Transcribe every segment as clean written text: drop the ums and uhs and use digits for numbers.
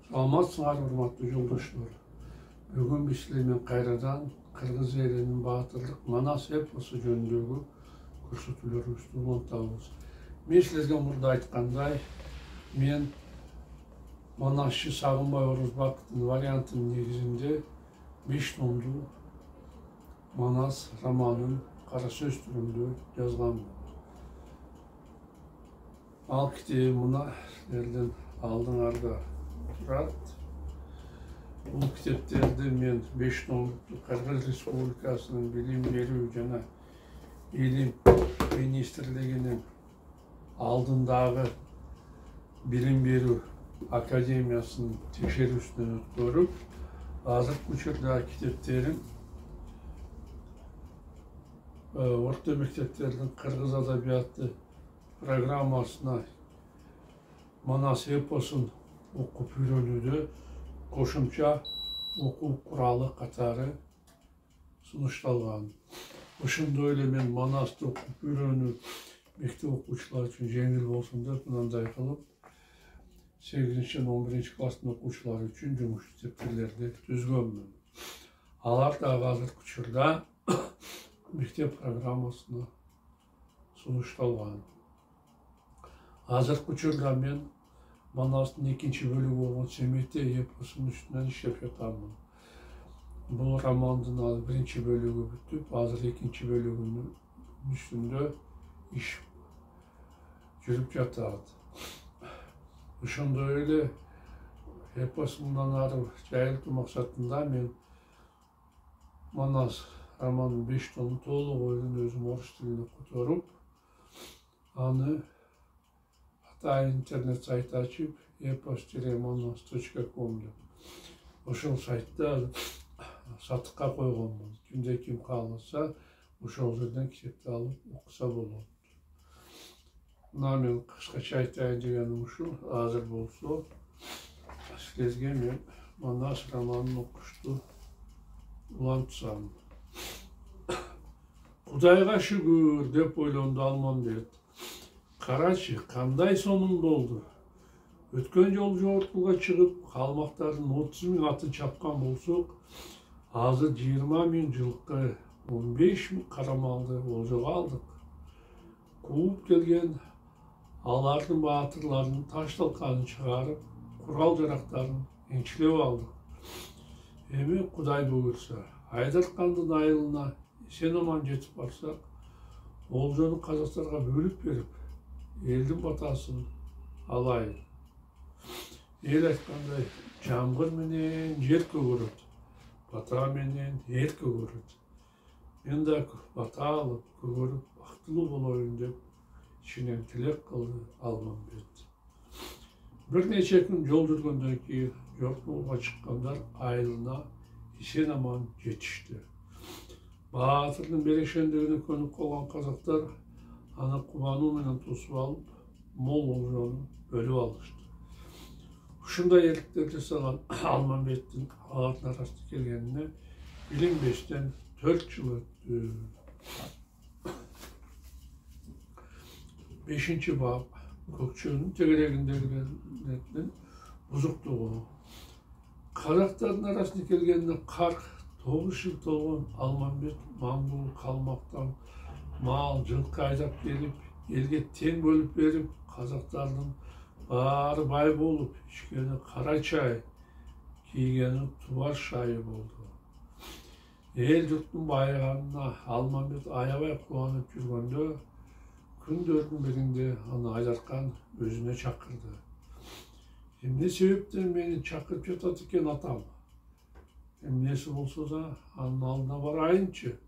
Саламатсыңар, урматтуу жолдоштор. Бүгүн биз силер менен кайрадан кыргыз элинин баатырлык Манас эпосу жөнүндөгү көрсөтүүлөрүбүздү улантабыз. Мен силерге мурда айткандай, мен Манасчы Сагынбай Орозбаковдун вариантынын негизинде 5 томдуу Манас романын кара сөз түрүндө жазганмын. Ал китеби мына силердин алдыңарда турат. Бул китептерди мен 5 томдукту Кыргыз Республикасынын билим берүү жана илим министрлигинин алдындагы билим берүү академиясынын текшерүүсүнөн өткөрүп, азыркы учурда китептерин орто мектептердин кыргыз адабияты программасына Манас эпосун окуп үйрөнүүдө кошумча окуу куралы катары сунушталган. Ошондой эле мен Манасты окуп үйрөнүү мектеп окуучулары үчүн жеңил болсун деп мындай кылып 8-11 класстын окуучулары үчүн жумуш тепкирлерди түзгөнмүн. Алар дагы азыркы учурда мектеп программасына сунушталган. Азыркы учурда мен Манастын экинчи бөлүгү болгон Семете эпосунун үстүнөн иштеп жатамын. Бул романдын биринчи бөлүгү бүтүп, азыр экинчи бөлүгүнүн үстүндө иш жүрүп жатат. Ошондой эле эпос мындан ары жайылтуу максатында мен Манас романын 5 томун толук өзүм орус тилине которуп, аны интернет сайт ачып, epos-manas.com деп. Ошол сайтта сатыкка койгонмун. Кимде ким кааласа, ошол жерден китепти алып окуса болот. Мына мен кыскача айтайын дегеним ушул. Азыр болсо силерге мен Манас романын окушту улантсам. Кудайга шүгүр деп ойлонду Алмамбет. Карачы, кандай сонун болду. Өткөн жолу жогоркуга чыгып, калмактардын 30 000 атын чапкан болсок, азыр 20 000 жылкы 15 000 карамалды олжого алдык. Кууп келген алардын баатырларынын таш талканын чыгарып, курал жарактарын энчилеп алдык. Эми Кудай буйрса, Айдаркандын айылына эсен аман жетип барсак, олжону казактарга бөлүп берип, элдин батасын алайын. Эл айткандай, жамгыр менен жер көгөрөт, бата менен эр көгөрөт. Мен да бата алып, көгөрүп, бактылуу болоюн деп ичинен тилек кылды Алмамбет. Бир нече күн жол жүргөндөн кийин жортмолго чыккандар айылына эсен аман жетишти. Баатырдын берешендигине көнүп калган казактар аны кубануу менен тосуп алып, мол олжону бөлүп алышты. Ушундай эрликтер жасаган Алмамбеттин алардын арасына келгенине билинбестен 4 жыл өттү. 5-чи бап көкчөнүн тегерегиндегилердин бузуктугу. Казактардын арасына келгенине 49 жыл толгон Алмамбет Маңгул калмактан мал, жылкы айдап келип, элге тең бөлүп берип, казактардын баары бай болуп, ичкени кара чай, кийгени тубар шайы болду. Эл журттун байыганына Алмамбет аябай кубанып жүргөндө, күндөрдүн биринде аны Айдаркан өзүнө чакырды. Эмне себептен мени чакырып жатат экен атам? Эмнеси болсо да анын алдына барайынчы.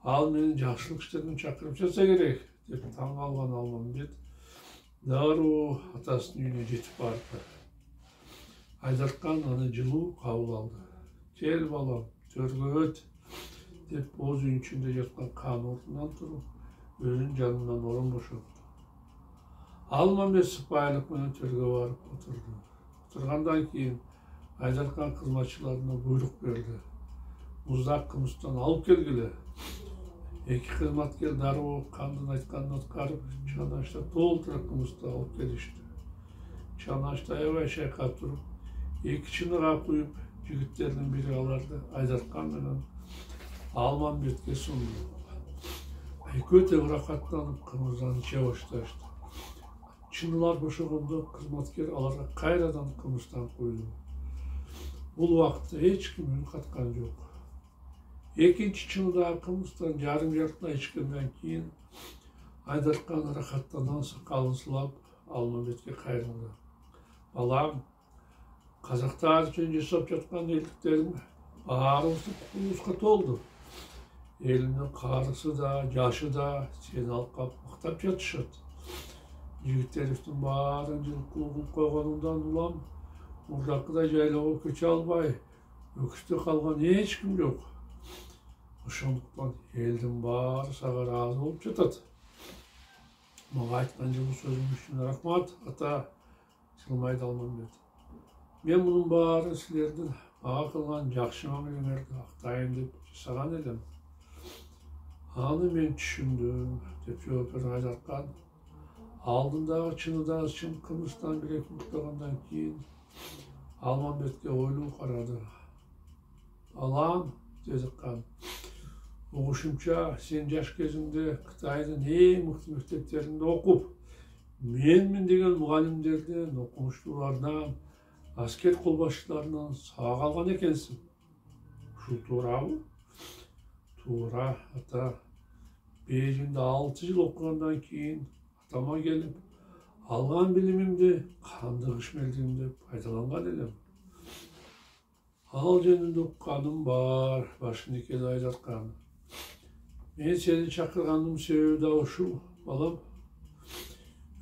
Ал мени жакшылык иштерине чакырып жатса керек деп таң калган Алмамбет дароо атасынын үйүнө жетип барды. Айдаркан аны жылуу кабыл алды. Кел балам, төргө өт деп боз үйүн ичинде жаткан кан ордунан туруп, өзүнүн жанынан орун бошотту. Алмамбет сыпайылык менен төргө барып отурду. Отургандан кийин Айдаркан кызматчыларына буйрук берди. Муздак кымыздан алып келгиле. Эки кызматкер дароо кандын айтканын аткарып, чанашта толтура кымызды алып келишти. Чанашты аябай шайкап туруп, эки чыныга куюп жигиттердин бири аларды Айдаркан менен Алмамбетке сунду. Экөө тең ырахаттанып кымыздан иче башташты. Чынылар бошогондо кызматкер аларга кайрадан кымыздан куйду. Бул убакытта эч ким үн каткан жок. Экинчи чыныдагы кымыздан жарым жартылай ичкенден кийин Айдаркан ырахаттандан сакалын сылап Алмамбетке кайрылды. Балам, казактар үчүн жасап жаткан элдиктерим баарыбыздын кулубузга толду. Элимдин карысы да, жашы да сени алкап мактап жатышат. Жигиттерибиздин баарын жылкуу кылып койгонундан улам мурдакыдай жайлоого көчө албай, өкүстө калган эч ким жок. Ошондуктан элдин баары сага ыраазы болуп жатат. Мага айткан жылуу сөзүң үчүн рахмат, ата. Жылмайды Алмамбет. Мен мунун баарын силердин мага кылган жакшы мамилеңерди актайын деп жасаган элем. Аны мен түшүндүм, деп жооп берди Айдаркан. Алдындагы чыныдагы чын кымыздан бир эки уктагандан кийин Алмамбетке ойлуу карады. Балам, деди Кан, угушумча сен жаш кезиңде Кытайдын эң мыкты мектептеринде окуп, менмин деген мугалимдерден, окумуштуулардан, аскер колбашчыларынан сабак алган экенсиң. Ушул туурабы? Туура, ата. Бейжиңде 6 жыл окугандан кийин атама келип, алган билимимди кандык ишмердигимде пайдаланган элем. Ал жөнүндө укканым бар, башыникеде Айдаркан. Мен сени чакыргандын себеби да ушул, балам.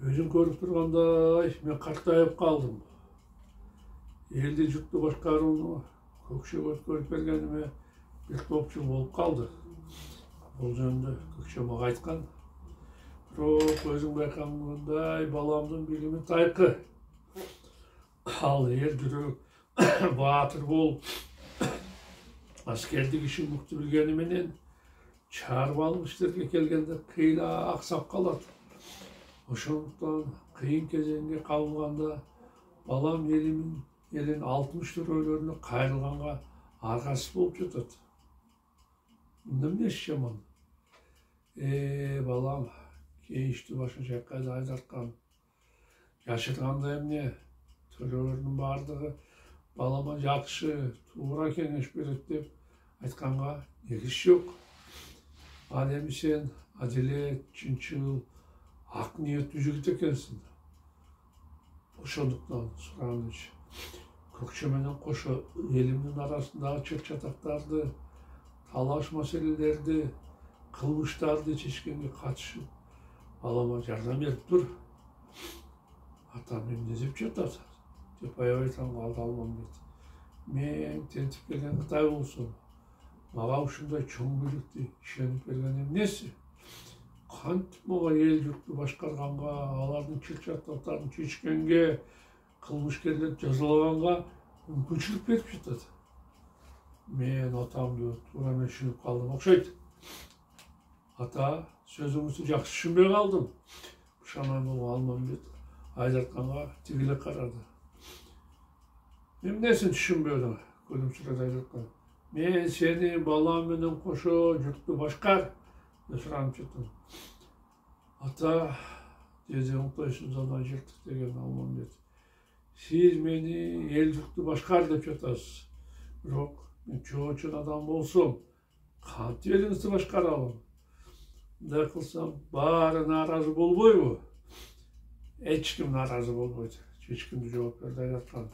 Өзүң көрүп тургандай, мен картайып калдым. Элди журтту башкарууну көкчөгө өткөрүп бергениме бир топ жыл болуп калды. Бул жөнүндө көкчө мага айткан. Бирок өзүң байкагандай баламдын билими тайкы. Ал эр жүрөк, баатыр болуп, аскердик ишин мыкты билгени менен чарбалык иштерге келгенде кыйла аксап калат. Ошондуктан кыйын кезеңге кабылганда балам элин 60 төрөлөрүнө кайрылганга аргасыз болуп жатат. Мында эмнеси жаман? Балам, кейиштүү башын чайкады Айдаркан. Жашырганда эмне? Төрөлөрдүн баардыгы балама жакшы, туура кеңеш берет деп айтканга негиз жок. Ал эми сен адилет, чынчыл, ак ниеттүү жигит экенсиң. Ошондуктан сураныч, көкчө менен кошо элимдин арасындагы чыр чатактарды, талаш маселелерди, кылмыштарды чечкенге катышып, балама жардам берип тур. Атам эмне деп жатат? Деп аябай таң калды Алмамбет. Мен тентип келген Кытай болсун, мага ушундай чоң бийликти ишенип берген эмнеси? Кантип мага эл журтту башкарганга, алардын чыр чатактарын чечкенге, кылмышкерлерди жазалаганга мүмкүнчүлүк берип жатат? Мен атамды туура эмес түшүнүп калдым окшойт. Ата, сөзүңүздү жакшы түшүнбөй калдым. Ушанан Алмамбет Айдарканга тигиле карады. Эмнесин түшүнбөдүң? Күлүмсүрөдү Айдаркан. Мен сени балам менен кошо журтту башкар деп суранып жаттым. Ата, деди оңтойсуздана жыртыктеген Алмамбет. Сиз мени эл журтту башкар деп жатасыз. Бирок мен чоочун адам болсом, кантип элиңизди башкарабын? Мындай кылсам баары нааразы болбойбу? Эч ким нааразы болбойт. Чечкиндүү жооп берди Айдаркан.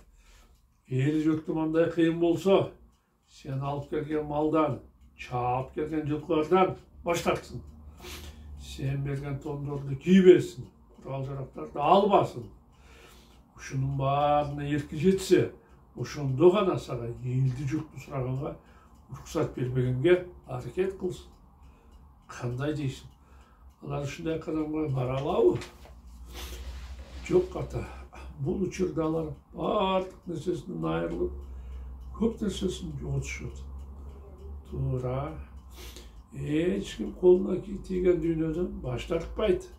Эл журтту мындай кыйын болсо, сен алып келген малдан, чаап келген жылкылардан баштарсың. Сен берген тондорду кийбесин, курал-жарактарды албасын. Ушунун баарына эрки жетсе, ошондо гана сага элди журтту сураганга уруксат бербегенге аракет кылсын. Кандай дейсиң? Алар ушундай кадамга бара алабы? Жок, ата. Бул учурда алар баардык нерсесинен айрылып, көп нерсесин жоготушат. Туура. Эч ким колуна тийген дүйнөдөн баш тартпайт.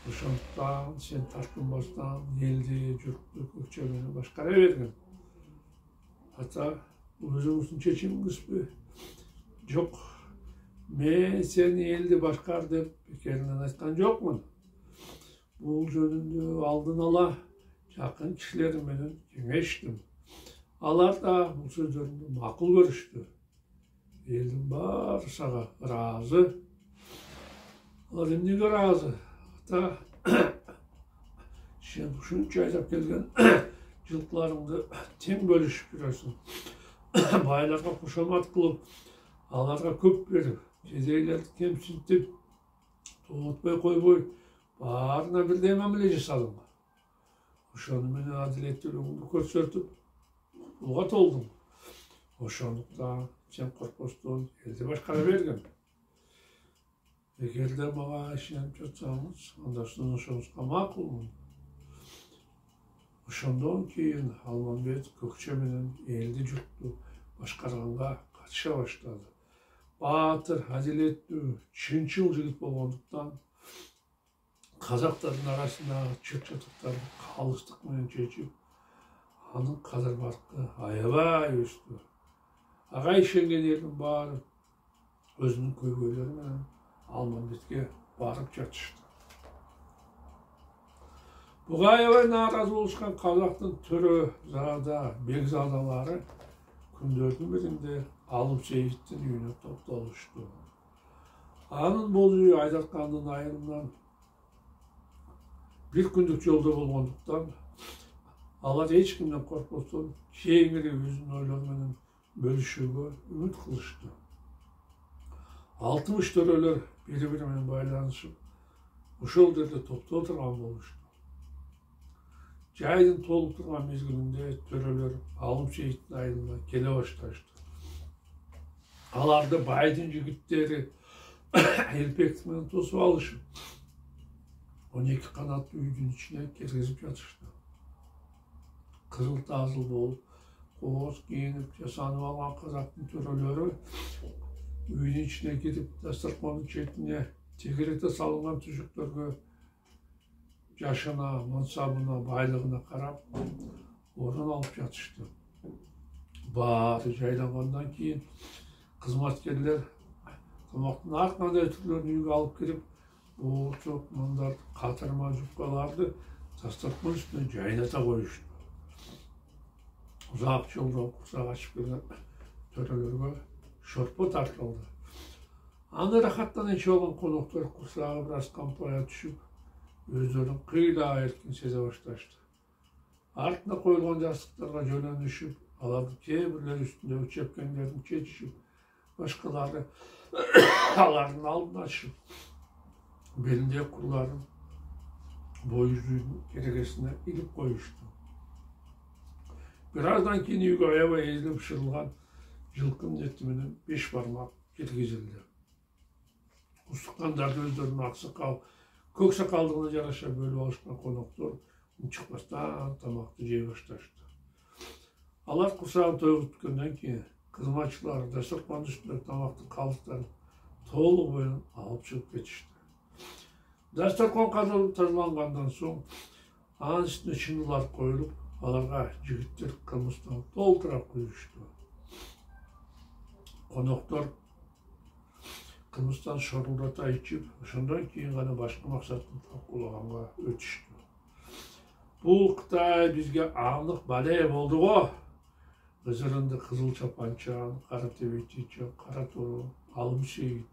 Ошондуктан сен тартынбастан элди, журтту көкчө менен башкара бергин. ата өзүңүздүн чечимиңизби? Жок, мен сени элди башкар деп бекеринен айткан жокмун. Бул жөнүндө алдын ала жакын кишилер менен кеңештим. Алар да бул сөздөрүмдү макул көрүштү. Элдин баары сага ыраазы. Алар эмнеге ыраазы? Ата, сен ушунча айдап келген жылкыларыңды тең бөлүшүп жүрөсүң. Байларга кошомат кылып, аларга көп берип, кедейлерди кемсинтип, тоотпой койбой, баарына бирдей мамиле жасадың. Ошону менен адилеттүүлүгүңдү көрсөтүп, булга толдуң. Ошондуктан сен коркпостон элди башкара бергин. Эгерде мага ишенип жатсаңыз, анда сунушуңузга макулмун. Ошондон кийин Алмамбет Көкчө менен элди журтту башкарганга катыша баштады. Баатыр, адилеттүү, чынчыл жигит болгондуктан казактардын арасындагы чыр чатыктарды калыстык менен чечип, анын кадыр баркы аябай өстү. Ага ишенген элдин баары өзүнүн көйгөйлөрү менен Алмамбетке барып жатышты. Буга аябай нааразы болушкан казактын төрө зада, бекзадалары күндөрдүн биринде Алып Сейиттин үйүнө топтолушту. Анын бул үй Айдаткандын айылынан бир күндүк жолдо болгондуктан алар эч кимден коркпостон кеңири өзүнүн ойлору менен бөлүшүүгө үмүт кылышты. 60 төрөлөр бири-бири менен байланышып, ошол жерде топтоло турган болушту. Жайдын толуп турган мезгилинде төрөлөр Алып Сейиттин айылына келе башташты. Аларды байдын жигиттери элпек менен тосуп алышып, 12 канаттуу үйдүн ичине киргизип жатышты. Кызыл тазыл болуп, кооз кийинип, жасанып алган казактын төрөлөрү үйдүн ичине кирип, дасторкондун четине тегерете салынган түшүктөргө жашына, мансабына, байлыгына карап, орун алып жатышты. Баары жайлангандан кийин кызматкерлер тамактын ар кандай түрлөрүн үйгө алып кирип, боорчок, мындар, катырма, жупкаларды дасторкон үстүнө жайната коюшту. Узак жолдон курсак ачып келген төрөлөргө шорпо тартылды. Аны рахаттана ичип алган коноктор курсагы бир аз кампая түшүп, өздөрүн кыйла эркин сезе башташты. Артына коюлган жастыктарга жөнөнүшүп, алардын кээ бирлери үстүндөгү чепкендерин чечишип, башкалары алардын алдын ачышып, белиндеги курларын бой жүзүүнүн керегесине илип коюшту. Бир аздан кийин үйгө аябай эзилип бышырылган жылкынын эти менен 5 бармак киргизилди. Устукандарды өздөрүнүн ак сакал, көк сакалдыгына жараша бөлүп алышкан коноктор унчукпастан тамакты жей башташты. Алар курсагын тойгуткөндөн кийин кызматчылар дасторкондун үстүндөгү тамактын калдыктарын толук боюн алып чыгып кетишти. Дасторкон тазалангандан соң анын үстүнө чынылар коюлуп, аларга жигиттер кымыздан толтура куюшту. Коноктор кымыздан шорулдата ичип, ошондон кийин гана башка максатын талкуулаганга өтүштү. Бул Кытай бизге анык бале болду го. Ызырынды кызыл чапанчан, кара тебетичи, кара тору, Алым Сейит.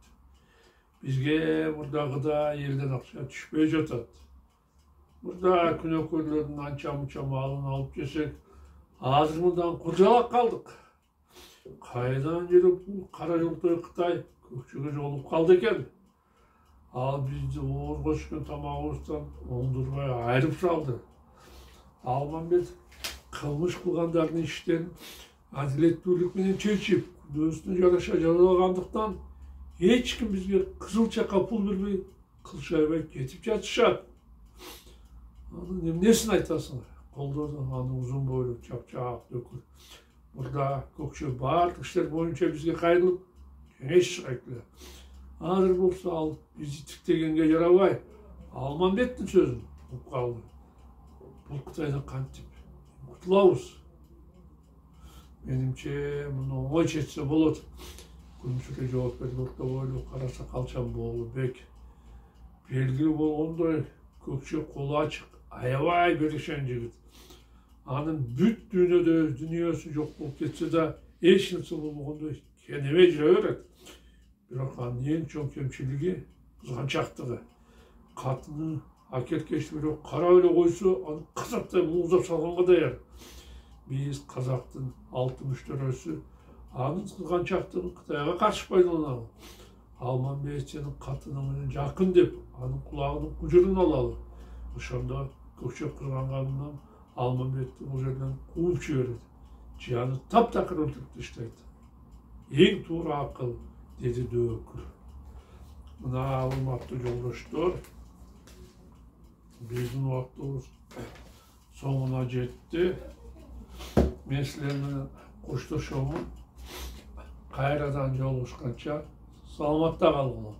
Бизге мурдагыда элден акча түшпөй жатат. Мурда күнөкөрлөрдүн анча-мунча малын алып жесек, азыр мындан куржалак калдык. Кайдан жүрүп бул кара жолтой Кытай көкчөгө жолуп калды экен. Ал бизди оор кочкон тамагыбыздан оңдурбай айырып салды. Алмамбет кылмыш кылгандардын иштерин адилеттүүлүк менен чечип, күнөөсүнө жараша жазалагандыктан эч ким бизге кызылча капыл бербей, кылчайбай кетип жатышат. Анын эмнесин айтасың? Колдоду аны узун бойлуу, чапчак дөкүр. Мурда көкчө баардык иштер боюнча бизге кайрылып, кеңеш чыгайт эле. Азыр болсо ал бизди тиктегенге жарабай, Алмамбеттин сөзүн угуп калды. Бул Кытайдан кантип кутулабыз? Менимче муну оңой чечсе болот. Күнсүрө жооп берди. Орто бойлуу кара сакалчан боолу бек белгилүү болгондой көкчө колу ачык, аябай беришен жигит. Анын бүт дүйнөсү жок болуп кетсе да эч нерсе болбогондой кенебей жүрө берет. Бирок анын эң чоң кемчилиги кызганчактыгы. Катыны акеркеш бирок карап эле койсо, аны кызактай муздап салганга даяр. Биз казактын алтын үчтөрөсү анын кызганчактыгын Кытайга каршы пайдаланалы. Алмамбет сенин катының менен жакын деп, анын кулагынын кужурун алалы. Ошондо көкчө кызганганынан Алмамбетти бул жерден кууп жиберет. Же аны таптакыр өлтүрүп таштайт. Эң туура акыл, деди дөкүр. Мына урматтуу жолдоштор, биздин убактыбыз соңуна жетти. Мен силер менен коштошомун. Кайрадан жолугушканча саламатта калгыла.